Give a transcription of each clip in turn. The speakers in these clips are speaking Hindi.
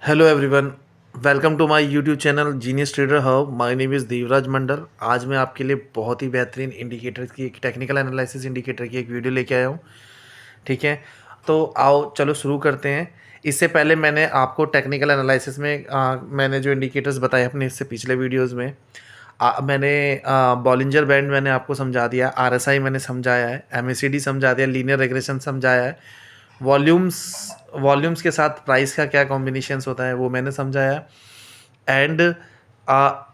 Hello everyone, welcome to my YouTube channel Genius Trader Hub. My name is Devraj Mandal. आज मैं आपके लिए बहुत ही बेहतरीन इंडिकेटर की एक टेक्निकल एनालिसिस इंडिकेटर की एक वीडियो लेके आया हूँ। ठीक है, तो आओ चलो शुरू करते हैं। इससे पहले मैंने आपको टेक्निकल एनालिसिस में मैंने जो इंडिकेटर्स बताए अपने इससे पिछले वीडियोज़ में मैंने बॉलिंजर बैंड मैंने आपको समझा दिया, आरएसआई मैंने समझाया है, एमएसीडी समझा दिया, लीनियर रिग्रेशन समझाया है, वॉल्यूम्स वॉल्यूम्स के साथ प्राइस का क्या कॉम्बिनेशंस होता है वो मैंने समझाया। एंड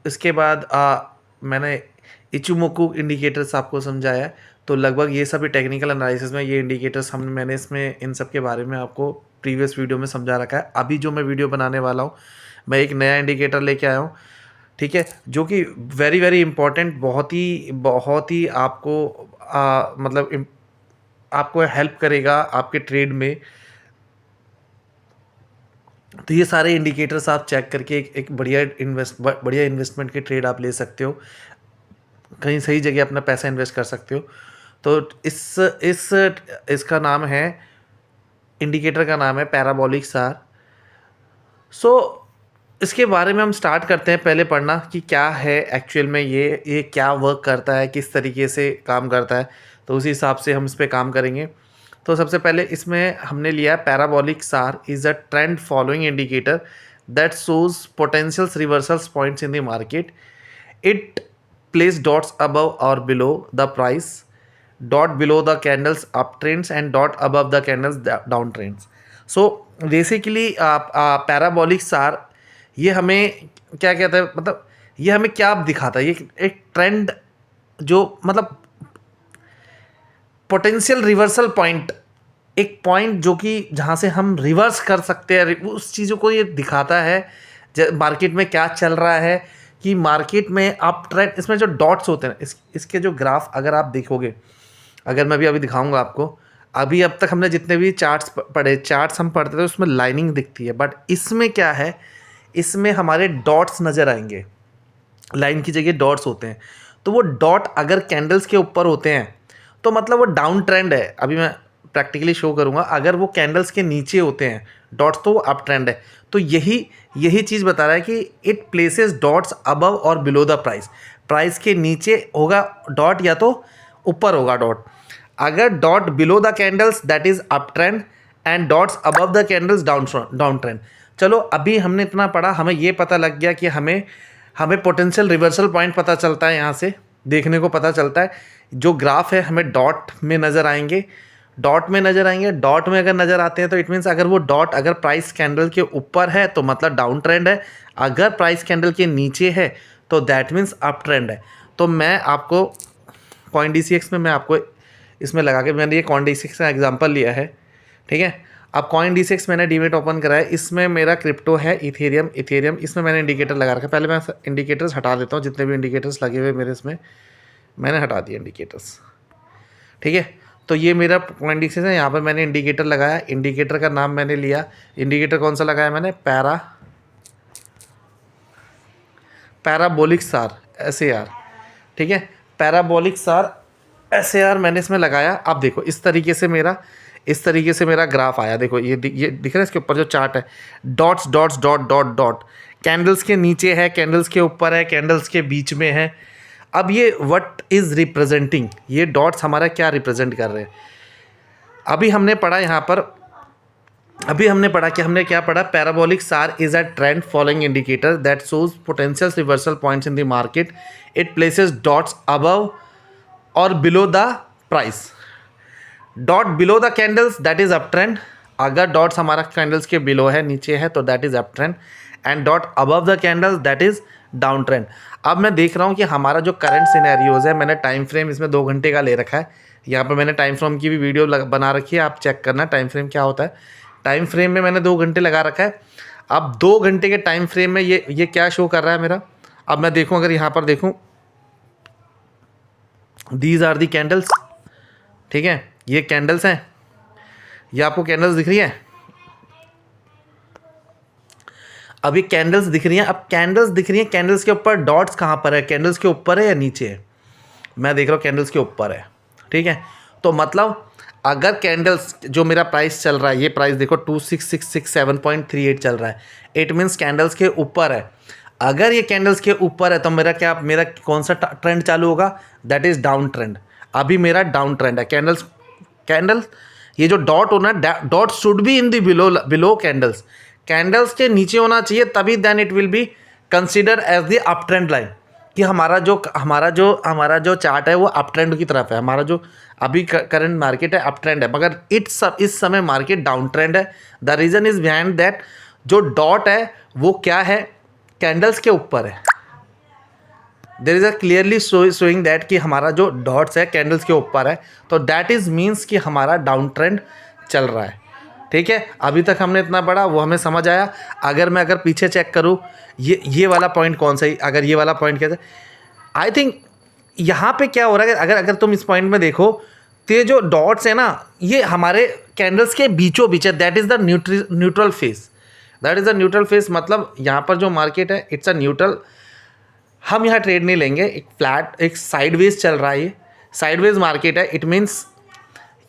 इसके बाद मैंने इचुमोकू इंडिकेटर्स आपको समझाया। तो लगभग ये सभी टेक्निकल एनालिसिस में ये इंडिकेटर्स मैंने इसमें इन सब के बारे में आपको प्रीवियस वीडियो में समझा रखा है। अभी जो मैं वीडियो बनाने वाला हूँ, मैं एक नया इंडिकेटर लेके आया हूँ। ठीक है, जो कि वेरी वेरी इंपॉर्टेंट, बहुत ही आपको मतलब आपको हेल्प करेगा आपके ट्रेड में। तो ये सारे इंडिकेटर्स आप चेक करके एक बढ़िया इन्वेस्टमेंट के ट्रेड आप ले सकते हो, कहीं सही जगह अपना पैसा इन्वेस्ट कर सकते हो। तो इस इसका नाम है, इंडिकेटर का नाम है पैराबोलिक सार। सो इसके बारे में हम स्टार्ट करते हैं पहले पढ़ना कि क्या है एक्चुअल में, ये क्या वर्क करता है, किस तरीके से काम करता है। तो उसी हिसाब से हम इस पर काम करेंगे। तो सबसे पहले इसमें हमने लिया parabolic SAR is a trend following indicator that shows potential reversals points in the market. It places dots above और below the price, dot below the candles up trends and dot above the candles down trends. So basically parabolic SAR ये हमें क्या कहता है, मतलब ये हमें क्या दिखाता है, ये एक ट्रेंड जो मतलब पोटेंशियल रिवर्सल पॉइंट, एक पॉइंट जो कि जहाँ से हम रिवर्स कर सकते हैं, उस चीज़ों को ये दिखाता है। मार्केट में क्या चल रहा है, कि मार्केट में अप ट्रेंड, इसमें जो डॉट्स होते हैं इसके जो ग्राफ अगर आप देखोगे, अगर मैं भी अभी दिखाऊंगा आपको। अभी अब तक हमने जितने भी चार्ट्स पढ़े, चार्ट्स हम पढ़ते थे उसमें लाइनिंग दिखती है, बट इसमें क्या है, इसमें हमारे डॉट्स नज़र आएंगे। लाइन की जगह डॉट्स होते हैं। तो वो डॉट अगर कैंडल्स के ऊपर होते हैं तो मतलब वो डाउन ट्रेंड है। अभी मैं प्रैक्टिकली शो करूँगा। अगर वो कैंडल्स के नीचे होते हैं डॉट्स तो वो अप ट्रेंड है। तो यही चीज़ बता रहा है कि इट प्लेसेस डॉट्स अबव और बिलो द प्राइस। प्राइस के नीचे होगा डॉट या तो ऊपर होगा डॉट। अगर dot below the candles that is up trend and dots above the candles down trend. चलो अभी हमने इतना पढ़ा, हमें ये पता लग गया कि हमें पोटेंशियल रिवर्सल पॉइंट पता चलता है, यहाँ से देखने को पता चलता है। जो ग्राफ है हमें डॉट में नज़र आएंगे, डॉट में अगर नज़र आते हैं तो इट मीन्स अगर वो डॉट अगर प्राइस कैंडल के ऊपर है तो मतलब डाउन ट्रेंड है, अगर प्राइस कैंडल के नीचे है तो दैट मीन्स अप ट्रेंड है। तो मैं आपको कॉइन DCX में मैं आपको इसमें लगा के, मैंने ये कॉइन DCX का एग्जाम्पल लिया है। ठीक है, अब कॉइन DCX मैंने डीमेट ओपन करा है, इसमें मेरा क्रिप्टो है इथेरियम, इसमें मैंने इंडिकेटर लगा रखा है। पहले मैं इंडिकेटर्स हटा देता हूँ, जितने भी इंडिकेटर्स लगे हुए मेरे इसमें मैंने हटा दिए इंडिकेटर्स। ठीक है, तो ये मेरा कॉइन DCX है, यहाँ पर मैंने इंडिकेटर लगाया। इंडिकेटर का नाम मैंने लिया, इंडिकेटर कौन सा लगाया मैंने, पैराबोलिक सार SAR। ठीक है, पैराबोलिक सार SAR मैंने इसमें लगाया। अब देखो इस तरीके से मेरा ग्राफ आया। देखो ये दिख रहा है, इसके ऊपर जो चार्ट है, dots dots dot dot dot, candles के नीचे है, कैंडल्स के ऊपर है, कैंडल्स के बीच में है। अब ये व्हाट इज़ रिप्रेजेंटिंग, ये डॉट्स हमारा क्या रिप्रेजेंट कर रहे हैं। अभी हमने पढ़ा यहाँ पर, कि हमने क्या पढ़ा, parabolic SAR is a trend following indicator that shows potential reversal points in the market. It places dots above और below the price. Dot below the candles that is up trend, अगर डॉट्स हमारा कैंडल्स के बिलो है, नीचे है, तो that is up trend. And dot above the candles that is down trend. अब मैं देख रहा हूँ कि हमारा जो करंट सिनेरियोज है, मैंने टाइम फ्रेम इसमें 2 घंटे का ले रखा है। यहाँ पर मैंने टाइम फ्रेम की भी वीडियो बना रखी है, आप चेक करना टाइम फ्रेम क्या होता है। टाइम फ्रेम में मैंने 2 घंटे लगा रखा है। अब 2 घंटे के टाइम फ्रेम में ये क्या शो कर रहा है मेरा। अब मैं देखूँ, अगर यहाँ पर देखूँ, दीज आर दी कैंडल्स। ठीक है, ये कैंडल्स हैं, ये आपको कैंडल्स दिख रही है। अभी कैंडल्स दिख रही हैं। अब कैंडल्स दिख रही हैं, कैंडल्स के ऊपर डॉट्स कहाँ पर है, कैंडल्स के ऊपर है या नीचे है। मैं देख रहा हूँ कैंडल्स के ऊपर है। ठीक है, तो मतलब अगर कैंडल्स जो मेरा प्राइस चल रहा है, ये प्राइस देखो 2667.38 चल रहा है, इट मीन्स कैंडल्स के ऊपर है। अगर ये कैंडल्स के ऊपर है तो मेरा कौन सा ट्रेंड चालू होगा? That is down trend. अभी मेरा डाउन ट्रेंड है। कैंडल ये जो डॉट होना, dot should be in the below candles के नीचे होना चाहिए, तभी then it will be consider as the up trend line, कि हमारा जो चार्ट है वो अप ट्रेंड की तरफ है। हमारा जो अभी करंट मार्केट है अप ट्रेंड है, मगर इस समय मार्केट डाउन ट्रेंड है। The reason is behind that जो डॉट है वो क्या है? कैंडल्स के ऊपर है। There is a clearly showing that कि हमारा जो डॉट्स है कैंडल्स के ऊपर है, तो दैट इज मीन्स कि हमारा डाउन ट्रेंड चल रहा है। ठीक है, अभी तक हमने इतना पढ़ा, वो हमें समझ आया। अगर पीछे चेक करूँ, ये वाला पॉइंट कौन सा ही, अगर ये वाला पॉइंट कैसे, आई थिंक यहाँ पे क्या हो रहा है, अगर तुम इस पॉइंट में देखो तो ये जो डॉट्स है ना, ये हमारे कैंडल्स के बीचों बीच है। That is the neutral face. That is the neutral face, मतलब यहाँ पर जो मार्केट है इट्स अ न्यूट्रल। हम यहाँ ट्रेड नहीं लेंगे, एक फ्लैट, एक साइडवेज चल रहा है, ये साइडवेज मार्केट है। इट मीन्स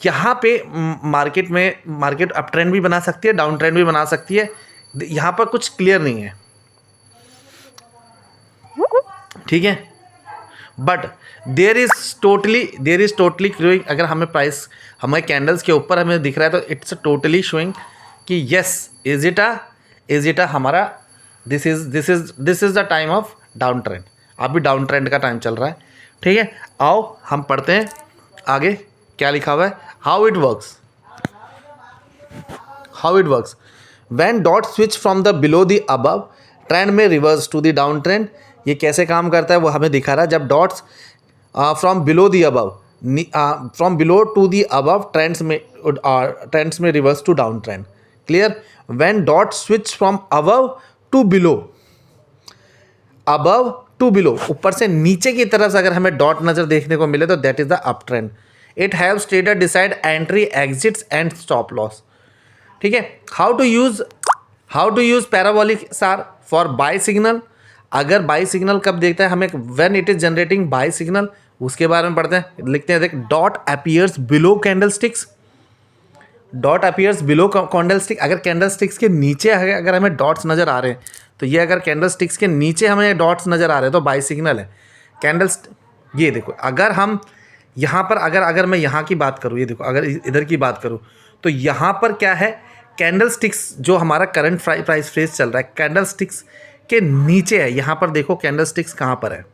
यहाँ पे मार्केट अप ट्रेंड भी बना सकती है, डाउन ट्रेंड भी बना सकती है। यहाँ पर कुछ क्लियर नहीं है, ठीक है। But there is totally clearing. अगर हमें प्राइस हमें कैंडल्स के ऊपर हमें दिख रहा है तो इट्स टोटली शोइंग कि यस, इज इट अ हमारा this is the time of down trend. अभी डाउन ट्रेंड का टाइम चल रहा है, ठीक है। आओ हम पढ़ते हैं आगे क्या लिखा हुआ है। How it works when dot switch from the below the above trend में reverse to the down trend. ये कैसे काम करता है वो हमें दिखा रहा है। जब dots from below to the above trends में reverse to down trend. Clear? When dot switch from above to below, ऊपर से नीचे की तरफ से अगर हमें डॉट नजर देखने को मिले तो that is the up trend. It haves trader decide entry, exits and stop loss. ठीक है। How to use parabolic SAR for buy signal. अगर बाय सिग्नल कब देखता है हमें? When it is generating buy signal, उसके बारे में पढ़ते हैं। लिखते हैं, देख, डॉट अपीयर्स बिलो कैंडलस्टिक्स। अगर कैंडलस्टिक्स के नीचे अगर हमें डॉट्स नज़र आ रहे हैं तो ये, अगर कैंडलस्टिक्स के नीचे हमें डॉट्स नज़र आ रहे हैं तो बाय सिग्नल है। ये देखो, अगर हम यहाँ पर अगर मैं यहाँ की बात करूँ, ये देखो, अगर इधर की बात करूँ तो यहाँ पर क्या है? कैंडलस्टिक्स जो हमारा करंट प्राइस फेज चल रहा है कैंडलस्टिक्स के नीचे है। यहाँ पर देखो कैंडलस्टिक्स कहाँ पर है?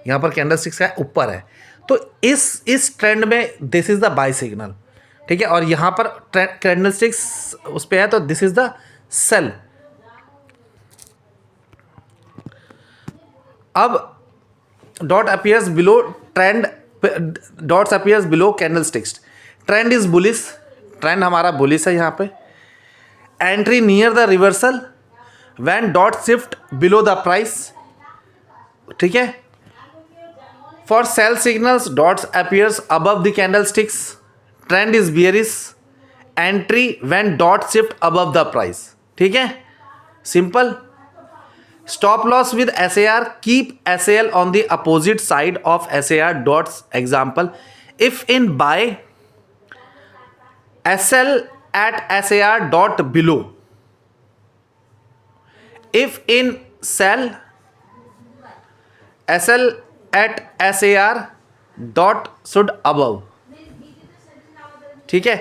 यहाँ पर कैंडलस्टिक्स का ऊपर है। तो इस ट्रेंड में this is the buy signal, ठीक है। और यहाँ पर कैंडलस्टिक्स उस पे है तो दिस इज द सेल। अब dots appears below candlesticks. Trend is bullish, trend हमारा बुलिश है। यहाँ पे entry near the reversal when dot shift below the price, ठीक है। For sale signals dots appears above the candlesticks, trend is bearish, entry when dot shift above the price, ठीक है। Simple. Stop loss with SAR, keep SAL on the opposite side of SAR dots. Example, if in by SL at SAR dot below, if in sell SL at SAR dot should above, ठीक है।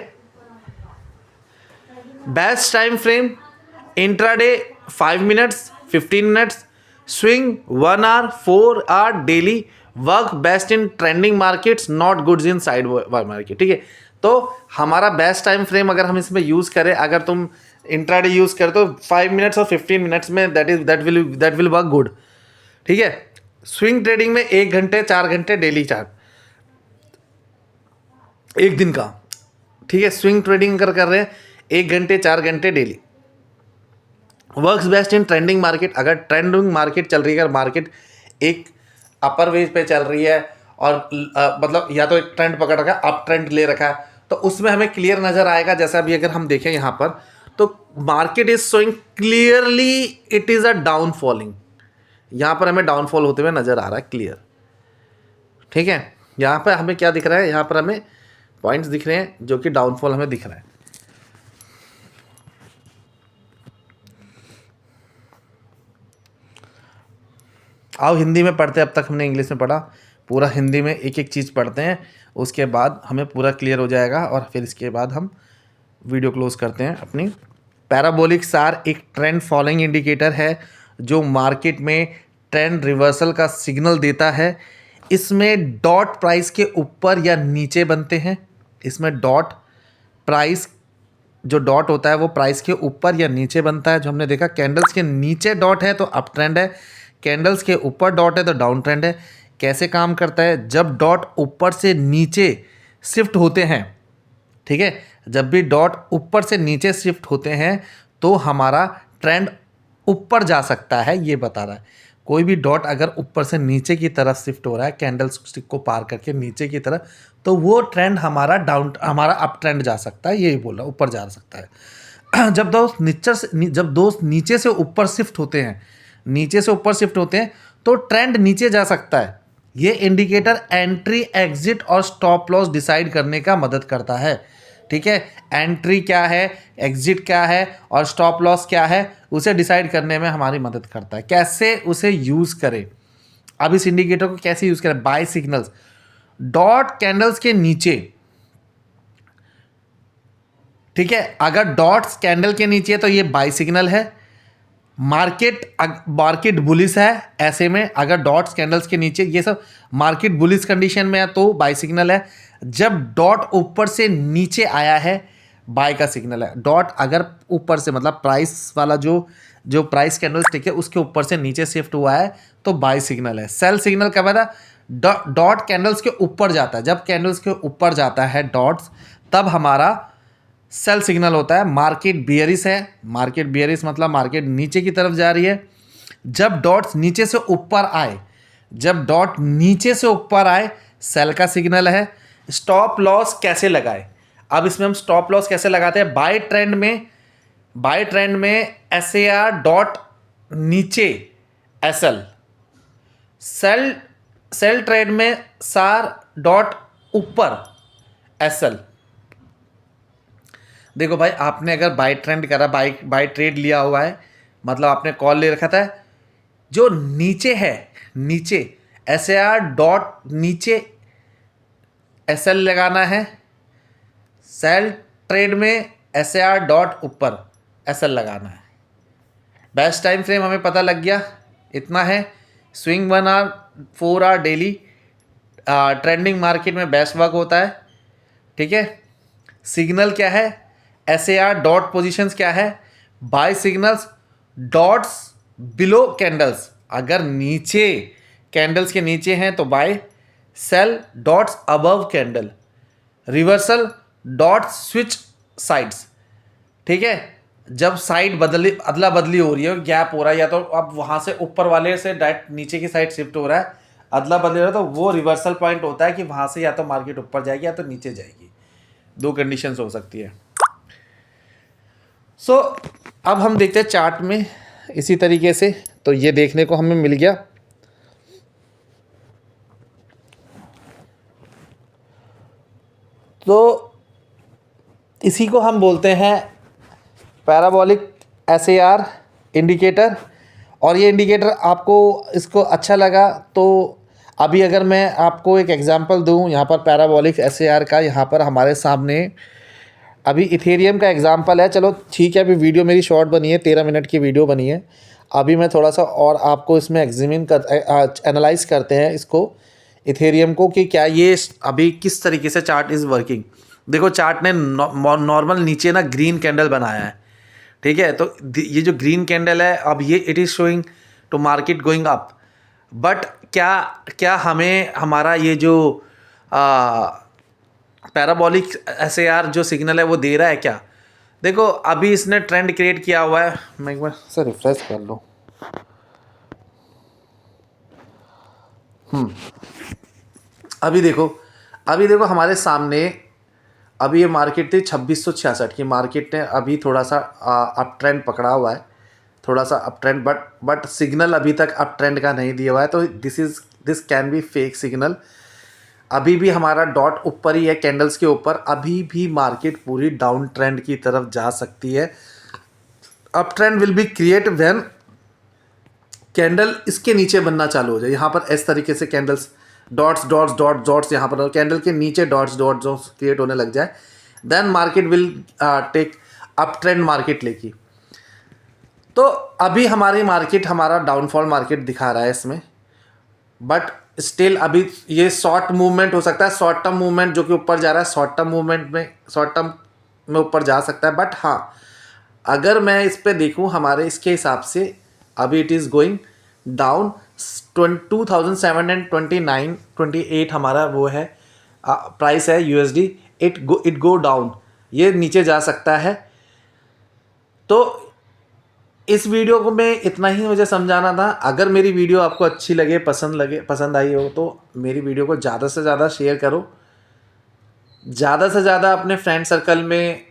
Best time frame intraday 5 minutes, 15 minutes, swing 1 hour, 4 hour daily, work best in trending markets, not goods in side market, ठीक है। तो हमारा बेस्ट टाइम फ्रेम अगर हम इसमें यूज़ करें, अगर तुम इंट्राडे यूज़ करें तो 5 मिनट्स और 15 मिनट्स में दैट विल वर्क गुड, ठीक है। स्विंग ट्रेडिंग में 1 घंटे 4 घंटे डेली चार्ट, एक दिन का, ठीक है। स्विंग ट्रेडिंग कर रहे हैं 1 घंटे 4 घंटे daily, works best in trending market. अगर ट्रेंडिंग मार्केट चल रही है, अगर मार्केट एक अपर वेज पे चल रही है और मतलब या तो एक ट्रेंड पकड़ रखा है, अप ट्रेंड ले रखा है, तो उसमें हमें क्लियर नज़र आएगा। जैसा अभी अगर हम देखें यहाँ पर तो market is showing clearly it is a down falling. यहाँ पर हमें डाउनफॉल होते हुए नज़र आ रहा है क्लियर, ठीक है। यहाँ पर हमें क्या दिख रहा है? यहाँ पर हमें पॉइंट्स दिख रहे हैं जो कि डाउनफॉल हमें दिख रहा है। आओ हिंदी में पढ़ते हैं, अब तक हमने इंग्लिश में पढ़ा, पूरा हिंदी में एक एक चीज़ पढ़ते हैं, उसके बाद हमें पूरा क्लियर हो जाएगा और फिर इसके बाद हम वीडियो क्लोज करते हैं अपनी। पैराबोलिक्स आर एक ट्रेंड फॉलोइंग इंडिकेटर है जो मार्केट में ट्रेंड रिवर्सल का सिग्नल देता है। इसमें डॉट प्राइस के ऊपर या नीचे बनते हैं। इसमें डॉट प्राइस, जो डॉट होता है वो प्राइस के ऊपर या नीचे बनता है। जो हमने देखा कैंडल्स के नीचे डॉट है तो अप ट्रेंड है, कैंडल्स के ऊपर डॉट है तो डाउन ट्रेंड है। कैसे काम करता है? जब डॉट ऊपर से नीचे शिफ्ट होते हैं, ठीक है, जब भी डॉट ऊपर से नीचे शिफ्ट होते हैं तो हमारा ट्रेंड ऊपर जा सकता है, ये बता रहा है। कोई भी डॉट अगर ऊपर से नीचे की तरफ शिफ्ट हो रहा है कैंडल स्टिक को पार करके नीचे की तरफ, तो वो ट्रेंड हमारा अप ट्रेंड जा सकता है, यही बोल रहा, ऊपर जा सकता है। जब दोस्त नीचे से ऊपर शिफ्ट होते हैं, नीचे से ऊपर शिफ्ट होते हैं तो ट्रेंड नीचे जा सकता है। ये इंडिकेटर एंट्री, एग्जिट और स्टॉप लॉस डिसाइड करने का मदद करता है, ठीक है। एंट्री क्या है, एग्जिट क्या है और स्टॉप लॉस क्या है, उसे डिसाइड करने में हमारी मदद करता है। कैसे उसे यूज़ करें? अब इस इंडिकेटर को कैसे यूज़ करें? बाय सिग्नल्स, डॉट कैंडल्स के नीचे, ठीक है, अगर डॉट्स कैंडल के नीचे है तो ये बाय सिग्नल है। मार्केट बुलिश है, ऐसे में अगर डॉट्स कैंडल्स के नीचे, ये सब मार्केट बुलिश कंडीशन में है तो बाय सिग्नल है। जब डॉट ऊपर से नीचे आया है, बाय का सिग्नल है। डॉट अगर ऊपर से, मतलब प्राइस वाला जो प्राइस कैंडल स्टिक है उसके ऊपर से नीचे शिफ्ट हुआ है तो बाय सिग्नल है। सेल सिग्नल कब है? डॉट कैंडल्स के ऊपर जाता है, जब कैंडल्स के ऊपर जाता है डॉट्स, तब हमारा सेल सिग्नल होता है। मार्केट बियरिश है, मार्केट बियरिश मतलब मार्केट नीचे की तरफ जा रही है। जब डॉट्स नीचे से ऊपर आए, जब डॉट नीचे से ऊपर आए, सेल का सिग्नल है। स्टॉप लॉस कैसे लगाए? अब इसमें हम स्टॉप लॉस कैसे लगाते हैं? बाय ट्रेंड में SAR डॉट नीचे SL, सेल ट्रेड में SAR डॉट ऊपर SL। देखो भाई, आपने अगर बाय ट्रेंड करा, बाय ट्रेड लिया हुआ है, मतलब आपने कॉल ले रखा था, जो नीचे है, नीचे SAR डॉट नीचे SL लगाना है। सेल ट्रेड में SAR डॉट ऊपर SL लगाना है। बेस्ट टाइम फ्रेम हमें पता लग गया, इतना है। Swing 1 hour, 4 hour daily trending market में बेस्ट वर्क होता है, ठीक है। सिग्नल क्या है? SAR डॉट पोजीशंस क्या है? Buy signals, dots below candles, अगर नीचे कैंडल्स के नीचे हैं तो buy. Sell dots above candle, reversal dots switch sides, ठीक है। जब साइड अदला बदली हो रही है, गैप हो रहा है, या तो अब वहां से ऊपर वाले से डायरेक्ट नीचे की साइड शिफ्ट हो रहा है, अदला बदली हो रहा है, तो वो रिवर्सल पॉइंट होता है कि वहां से या तो मार्केट ऊपर जाएगी या तो नीचे जाएगी। दो कंडीशंस हो सकती है। सो अब हम देखते हैं चार्ट में इसी तरीके से, तो ये देखने को हमें मिल गया। तो इसी को हम बोलते हैं पैराबोलिक SAR इंडिकेटर। और ये इंडिकेटर आपको इसको अच्छा लगा तो अभी अगर मैं आपको एक एग्जांपल दूं, यहाँ पर पैराबोलिक SAR का, यहाँ पर हमारे सामने अभी इथेरियम का एग्जांपल है। चलो ठीक है, अभी वीडियो मेरी शॉर्ट बनी है, 13 मिनट की वीडियो बनी है। अभी मैं थोड़ा सा और आपको इसमें एनालाइज करते हैं इसको, इथेरियम को, कि क्या ये अभी किस तरीके से चार्ट इज़ वर्किंग। देखो चार्ट ने नॉर्मल नीचे ना ग्रीन कैंडल बनाया है, ठीक है। तो ये जो ग्रीन कैंडल है, अब ये it is showing to market going up, but क्या हमें हमारा ये जो पैराबोलिक SAR जो सिग्नल है वो दे रहा है क्या? देखो अभी इसने ट्रेंड क्रिएट किया हुआ है, मैं एक बार से रिफ्रेश कर लूँ। अभी देखो हमारे सामने अभी ये मार्केट थी 2666 की, मार्केट ने अभी थोड़ा सा अप ट्रेंड पकड़ा हुआ है, थोड़ा सा अप ट्रेंड, बट सिग्नल अभी तक अप ट्रेंड का नहीं दिया हुआ है। तो this can be fake signal. अभी भी हमारा डॉट ऊपर ही है कैंडल्स के ऊपर, अभी भी मार्केट पूरी डाउन ट्रेंड की तरफ जा सकती है। Up trend will be create when candle इसके नीचे बनना चालू हो जाए। यहाँ पर इस तरीके से candles dots dots dots dots यहाँ पर कैंडल के नीचे डॉट्स डॉट्स डॉट्स क्रिएट होने लग जाए, then market will take up trend market लेगी। तो अभी हमारी मार्केट हमारा डाउनफॉल मार्केट दिखा रहा है इसमें, बट स्टिल अभी ये शॉर्ट मूवमेंट हो सकता है, शॉर्ट टर्म मूवमेंट जो कि ऊपर जा रहा है, शॉर्ट टर्म मूवमेंट में शॉर्ट टर्म में ऊपर जा सकता है। बट हाँ, अगर मैं इस पे देखूँ हमारे इसके हिसाब से अभी इट इज़ गोइंग डाउन 2729 28 हमारा वो है प्राइस है यूएसडी, इट गो डाउन, ये नीचे जा सकता है। तो इस वीडियो को मैं इतना ही मुझे समझाना था। अगर मेरी वीडियो आपको अच्छी लगे, पसंद आई हो, तो मेरी वीडियो को ज़्यादा से ज़्यादा शेयर करो, ज़्यादा से ज़्यादा अपने फ्रेंड सर्कल में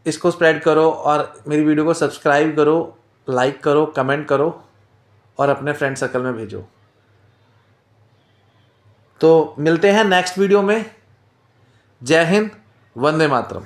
इसको स्प्रेड करो, और मेरी वीडियो को सब्सक्राइब करो, लाइक करो, कमेंट करो और अपने फ्रेंड सर्कल में भेजो। तो मिलते हैं नेक्स्ट वीडियो में। जय हिंद, वंदे मातरम।